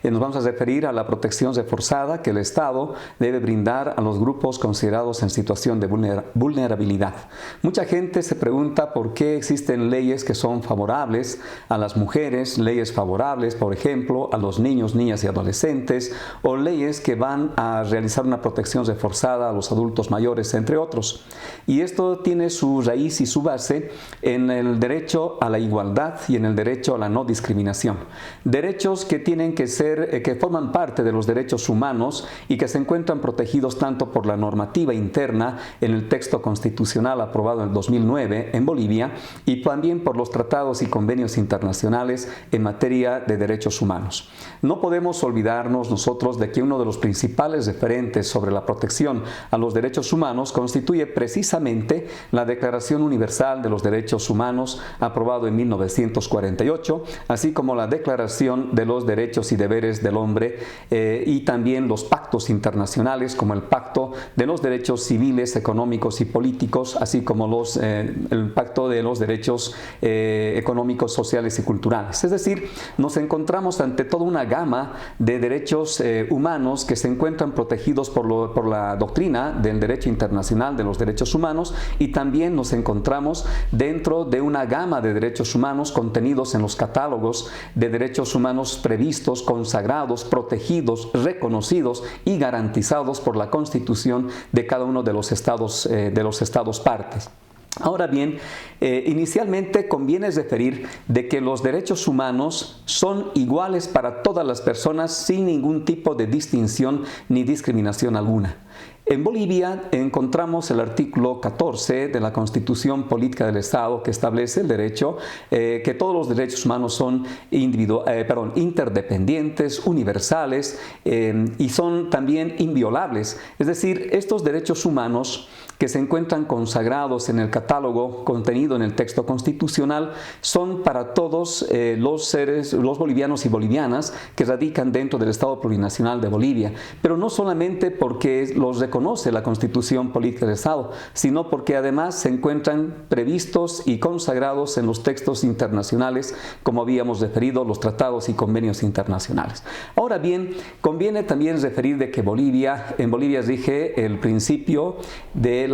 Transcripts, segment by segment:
nos vamos a referir a la protección reforzada que el Estado debe brindar a los grupos considerados en situación de vulnerabilidad. Mucha gente se pregunta por qué existen leyes que son favorables a las mujeres, leyes favorables, por ejemplo, a los niños, niñas y adolescentes, o leyes que van a realizar una protección reforzada a los adultos mayores, entre otros. Y esto tiene su raíz y su base en el derecho a la igualdad y en el derecho a la no discriminación. Derechos que tienen que ser, que forman parte de los derechos humanos y que se encuentran protegidos tanto por la normativa interna en el texto constitucional aprobado en el 2009 en Bolivia y también por los tratados y convenios internacionales en materia de derechos humanos. No podemos olvidarnos nosotros de que uno de los principales referentes sobre la protección a los derechos humanos constituye precisamente la Declaración Universal de los Derechos Humanos aprobado en 1948, así como la Declaración de los Derechos y Deberes del Hombre y también los pactos internacionales como el Pacto de los Derechos Civiles, Económicos y Políticos, así como el Pacto de los Derechos Económicos, Sociales y Culturales. Es decir, nos encontramos ante toda una gama de derechos humanos que se encuentran protegidos por la doctrina del derecho internacional de los derechos humanos y también nos encontramos dentro de una gama de derechos humanos contenidos en los catálogos de derechos humanos previstos, consagrados, protegidos, reconocidos y garantizados por la Constitución de cada uno de los estados partes. Ahora bien, inicialmente conviene referir de que los derechos humanos son iguales para todas las personas sin ningún tipo de distinción ni discriminación alguna. En Bolivia encontramos el artículo 14 de la Constitución Política del Estado que establece el derecho, que todos los derechos humanos son interdependientes, universales y son también inviolables. Es decir, estos derechos humanos que se encuentran consagrados en el catálogo contenido en el texto constitucional son para todos los bolivianos y bolivianas que radican dentro del Estado Plurinacional de Bolivia, pero no solamente porque los reconoce la Constitución Política del Estado, sino porque además se encuentran previstos y consagrados en los textos internacionales, como habíamos referido, los tratados y convenios internacionales. Ahora bien, conviene también referir de que en Bolivia rige el principio del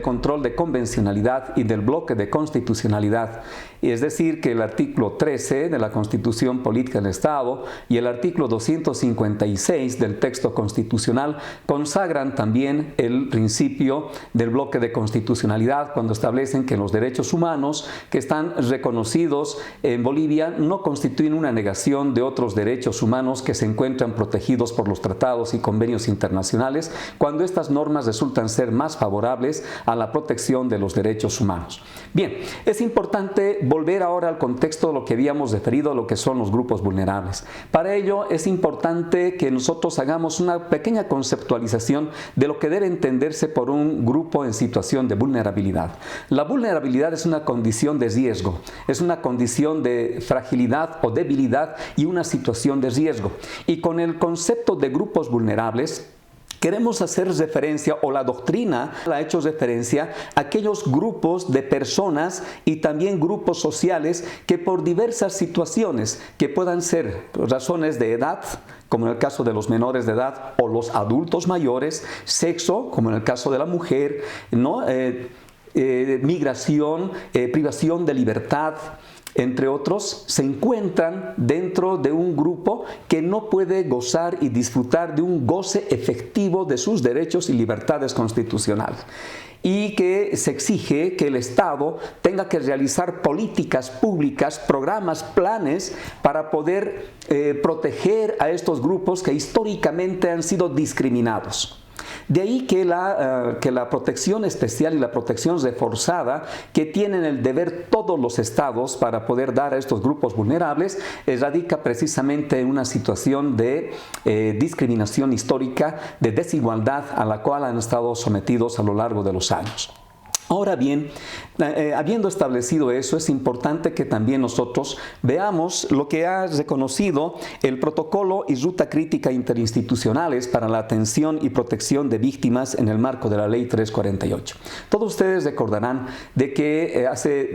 control de convencionalidad y del bloque de constitucionalidad. Es decir, que el artículo 13 de la Constitución Política del Estado y el artículo 256 del texto constitucional consagran también el principio del bloque de constitucionalidad cuando establecen que los derechos humanos que están reconocidos en Bolivia no constituyen una negación de otros derechos humanos que se encuentran protegidos por los tratados y convenios internacionales cuando estas normas resultan ser más favorables a la protección de los derechos humanos. Bien, es importante volver ahora al contexto de lo que habíamos referido a lo que son los grupos vulnerables. Para ello es importante que nosotros hagamos una pequeña conceptualización de lo que debe entenderse por un grupo en situación de vulnerabilidad. La vulnerabilidad es una condición de riesgo, es una condición de fragilidad o debilidad y una situación de riesgo. Y con el concepto de grupos vulnerables, queremos hacer referencia, o la doctrina ha hecho referencia, a aquellos grupos de personas y también grupos sociales que por diversas situaciones, que puedan ser razones de edad, como en el caso de los menores de edad, o los adultos mayores, sexo, como en el caso de la mujer, ¿no? Migración, privación de libertad, entre otros, se encuentran dentro de un grupo que no puede gozar y disfrutar de un goce efectivo de sus derechos y libertades constitucionales, y que se exige que el Estado tenga que realizar políticas públicas, programas, planes para poder proteger a estos grupos que históricamente han sido discriminados. De ahí que la protección especial y la protección reforzada que tienen el deber todos los estados para poder dar a estos grupos vulnerables radica precisamente en una situación de discriminación histórica, de desigualdad a la cual han estado sometidos a lo largo de los años. Ahora bien, habiendo establecido eso, es importante que también nosotros veamos lo que ha reconocido el protocolo y ruta crítica interinstitucionales para la atención y protección de víctimas en el marco de la Ley 348. Todos ustedes recordarán de que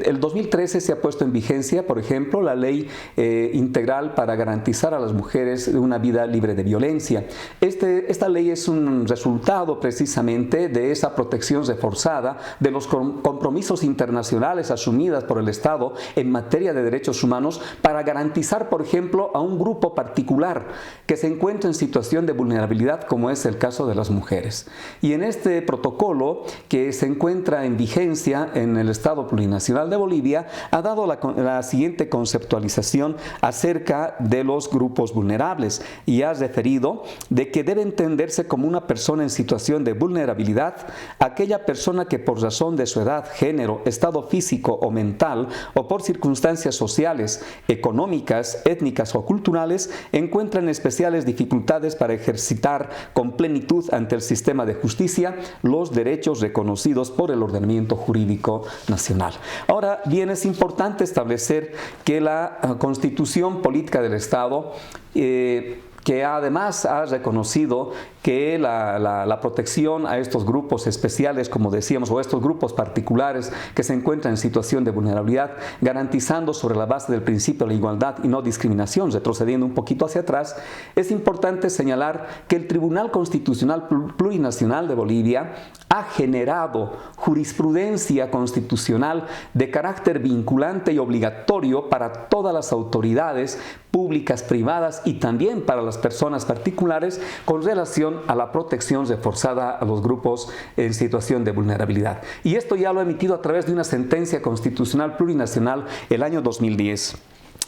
el 2013 se ha puesto en vigencia, por ejemplo, la Ley Integral para garantizar a las mujeres una vida libre de violencia. Esta ley es un resultado precisamente de esa protección reforzada de los compromisos internacionales asumidas por el Estado en materia de derechos humanos para garantizar, por ejemplo, a un grupo particular que se encuentra en situación de vulnerabilidad, como es el caso de las mujeres. Y en este protocolo, que se encuentra en vigencia en el Estado Plurinacional de Bolivia, ha dado la siguiente conceptualización acerca de los grupos vulnerables y ha referido de que debe entenderse como una persona en situación de vulnerabilidad aquella persona que por razón de su edad, género, estado físico o mental o por circunstancias sociales, económicas, étnicas o culturales encuentran especiales dificultades para ejercitar con plenitud ante el sistema de justicia los derechos reconocidos por el ordenamiento jurídico nacional. Ahora bien, es importante establecer que la Constitución Política del Estado que además ha reconocido que la protección a estos grupos especiales, como decíamos, o estos grupos particulares que se encuentran en situación de vulnerabilidad, garantizando sobre la base del principio de la igualdad y no discriminación, retrocediendo un poquito hacia atrás, es importante señalar que el Tribunal Constitucional Plurinacional de Bolivia ha generado jurisprudencia constitucional de carácter vinculante y obligatorio para todas las autoridades públicas, privadas y también para las personas particulares con relación a la protección reforzada a los grupos en situación de vulnerabilidad. Y esto ya lo ha emitido a través de una sentencia constitucional plurinacional el año 2010.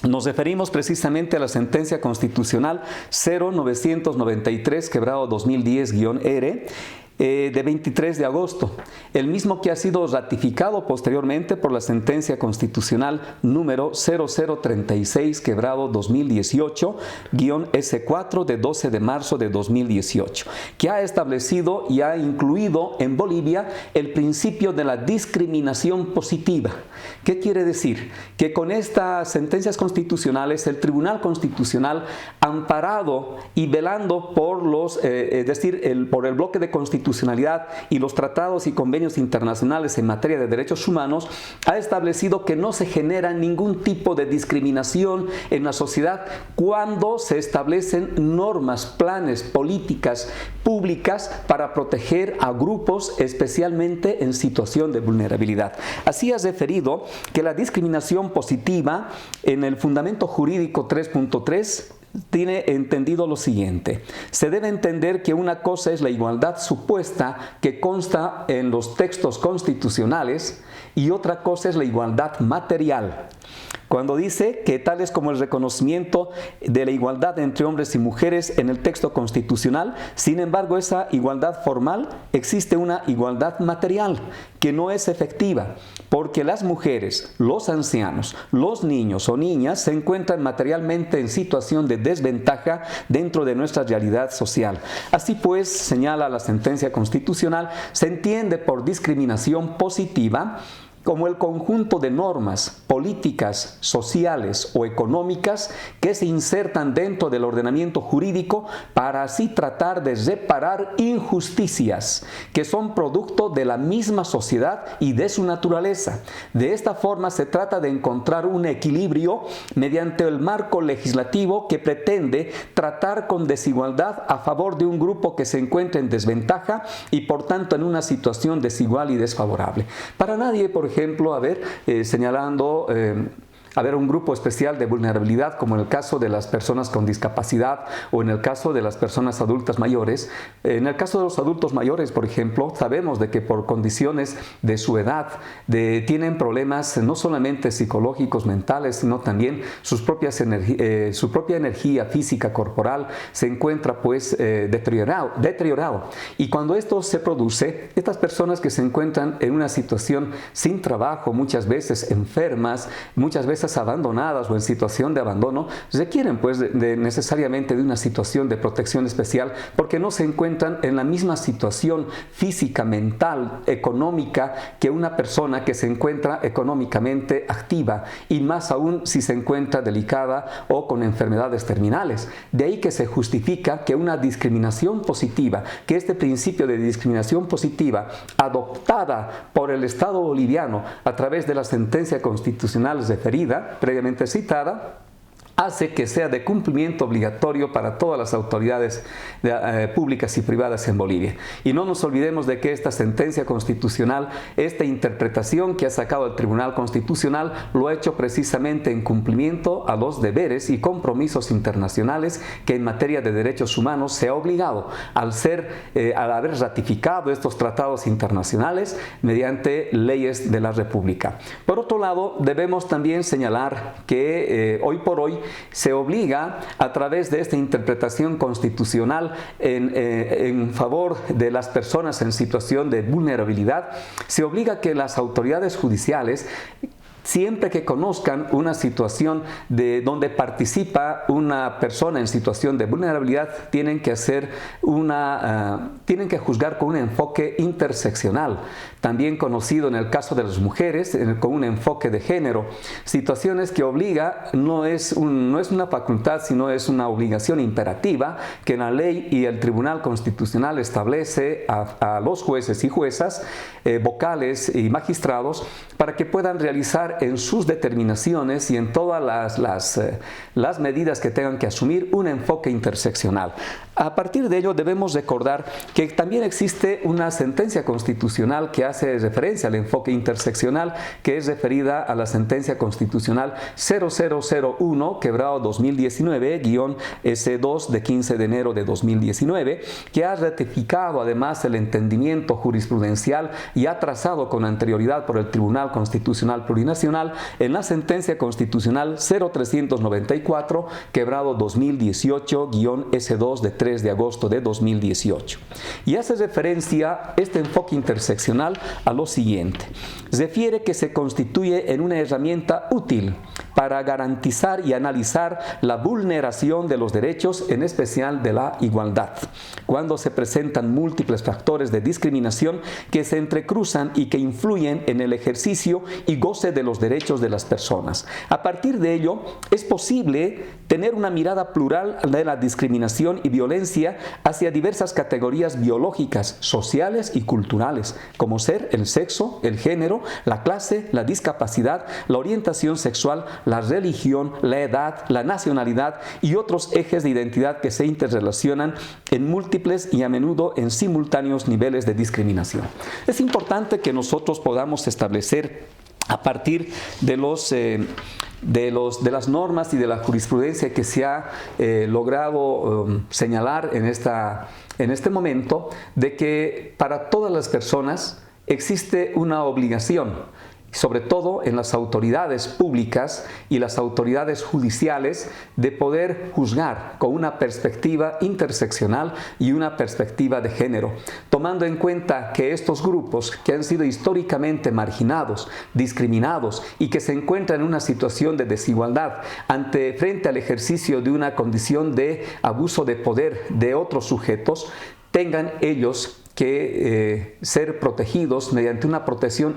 Nos referimos precisamente a la sentencia constitucional 0993/2010-R, de 23 de agosto, el mismo que ha sido ratificado posteriormente por la sentencia constitucional número 0036/2018-S4 de 12 de marzo de 2018, que ha establecido y ha incluido en Bolivia el principio de la discriminación positiva. ¿Qué quiere decir? Que con estas sentencias constitucionales el Tribunal Constitucional, amparado y velando por por el bloque de constitucionalidad y los tratados y convenios internacionales en materia de derechos humanos, ha establecido que no se genera ningún tipo de discriminación en la sociedad cuando se establecen normas, planes, políticas públicas para proteger a grupos especialmente en situación de vulnerabilidad. Así has referido que la discriminación positiva en el fundamento jurídico 3.3 tiene entendido lo siguiente: se debe entender que una cosa es la igualdad supuesta que consta en los textos constitucionales y otra cosa es la igualdad material. Cuando dice que tal es como el reconocimiento de la igualdad entre hombres y mujeres en el texto constitucional, sin embargo, esa igualdad formal, existe una igualdad material que no es efectiva, porque las mujeres, los ancianos, los niños o niñas se encuentran materialmente en situación de desventaja dentro de nuestra realidad social. Así pues, señala la sentencia constitucional, se entiende por discriminación positiva como el conjunto de normas políticas, sociales o económicas que se insertan dentro del ordenamiento jurídico para así tratar de reparar injusticias que son producto de la misma sociedad y de su naturaleza. De esta forma se trata de encontrar un equilibrio mediante el marco legislativo que pretende tratar con desigualdad a favor de un grupo que se encuentra en desventaja y por tanto en una situación desigual y desfavorable. Para nadie, por ejemplo, señalando un grupo especial de vulnerabilidad, como en el caso de las personas con discapacidad o en el caso de las personas adultas mayores. En el caso de los adultos mayores, por ejemplo, sabemos de que por condiciones de su edad tienen problemas no solamente psicológicos, mentales, sino también su propia energía física corporal se encuentra deteriorado. Y cuando esto se produce, estas personas que se encuentran en una situación sin trabajo, muchas veces enfermas, muchas veces esas abandonadas o en situación de abandono requieren pues necesariamente de una situación de protección especial porque no se encuentran en la misma situación física, mental, económica que una persona que se encuentra económicamente activa, y más aún si se encuentra delicada o con enfermedades terminales. De ahí que se justifica que una discriminación positiva, que este principio de discriminación positiva adoptada por el Estado boliviano a través de la sentencia constitucional referida, previamente citada, hace que sea de cumplimiento obligatorio para todas las autoridades públicas y privadas en Bolivia. Y no nos olvidemos de que esta sentencia constitucional, esta interpretación que ha sacado el Tribunal Constitucional, lo ha hecho precisamente en cumplimiento a los deberes y compromisos internacionales que en materia de derechos humanos se ha obligado al haber ratificado estos tratados internacionales mediante leyes de la República. Por otro lado, debemos también señalar que hoy por hoy se obliga a través de esta interpretación constitucional en favor de las personas en situación de vulnerabilidad, se obliga que las autoridades judiciales, siempre que conozcan una situación donde participa una persona en situación de vulnerabilidad, tienen que juzgar con un enfoque interseccional, también conocido en el caso de las mujeres con un enfoque de género. Situaciones que obliga, no es una facultad, sino es una obligación imperativa que la ley y el Tribunal Constitucional establece a los jueces y juezas, vocales y magistrados, para que puedan realizar en sus determinaciones y en todas las medidas que tengan que asumir un enfoque interseccional. A partir de ello debemos recordar que también existe una sentencia constitucional que hace referencia al enfoque interseccional, que es referida a la sentencia constitucional 0001/2019-S2 de 15 de enero de 2019, que ha ratificado además el entendimiento jurisprudencial y ha trazado con anterioridad por el Tribunal Constitucional Plurinacional en la sentencia constitucional 0394/2018-S2 de 3 de agosto de 2018. Y hace referencia este enfoque interseccional a lo siguiente: refiere que se constituye en una herramienta útil para garantizar y analizar la vulneración de los derechos, en especial de la igualdad, cuando se presentan múltiples factores de discriminación que se entrecruzan y que influyen en el ejercicio y goce de los derechos de las personas. A partir de ello, es posible tener una mirada plural de la discriminación y violencia hacia diversas categorías biológicas, sociales y culturales, como ser el sexo, el género, la clase, la discapacidad, la orientación sexual, la religión, la edad, la nacionalidad y otros ejes de identidad que se interrelacionan en múltiples y a menudo en simultáneos niveles de discriminación. Es importante que nosotros podamos establecer, a partir de las normas y de la jurisprudencia que se ha logrado señalar en este momento, de que para todas las personas existe una obligación, sobre todo en las autoridades públicas y las autoridades judiciales, de poder juzgar con una perspectiva interseccional y una perspectiva de género, tomando en cuenta que estos grupos que han sido históricamente marginados, discriminados y que se encuentran en una situación de desigualdad frente al ejercicio de una condición de abuso de poder de otros sujetos, tengan ellos que ser protegidos mediante una protección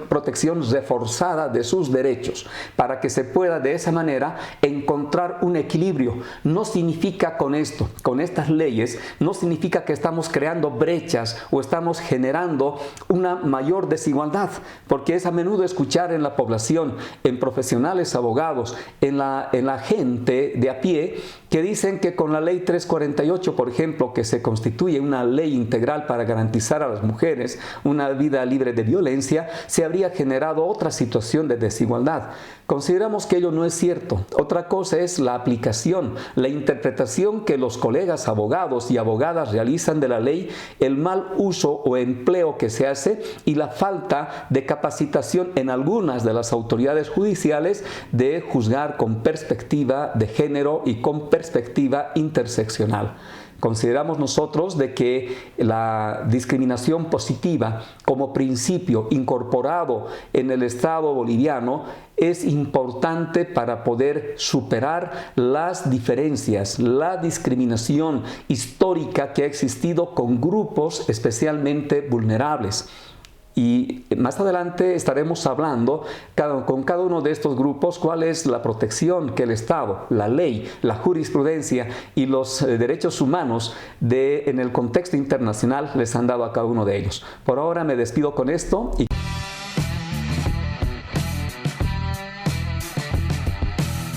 reforzada de sus derechos, para que se pueda de esa manera encontrar un equilibrio. No significa con estas leyes, no significa que estamos creando brechas o estamos generando una mayor desigualdad, porque es a menudo escuchar en la población, en profesionales abogados, en la gente de a pie, que dicen que con la ley 348, por ejemplo, que se constituye una ley integral para garantizar a las mujeres una vida libre de violencia, se habría generado otra situación de desigualdad. Consideramos que ello no es cierto. Otra cosa es la aplicación, la interpretación que los colegas abogados y abogadas realizan de la ley, el mal uso o empleo que se hace y la falta de capacitación en algunas de las autoridades judiciales de juzgar con perspectiva de género y con perspectiva interseccional. Consideramos nosotros de que la discriminación positiva como principio incorporado en el Estado boliviano es importante para poder superar las diferencias, la discriminación histórica que ha existido con grupos especialmente vulnerables. Y más adelante estaremos hablando con cada uno de estos grupos cuál es la protección que el Estado, la ley, la jurisprudencia y los derechos humanos en el contexto internacional les han dado a cada uno de ellos. Por ahora me despido con esto y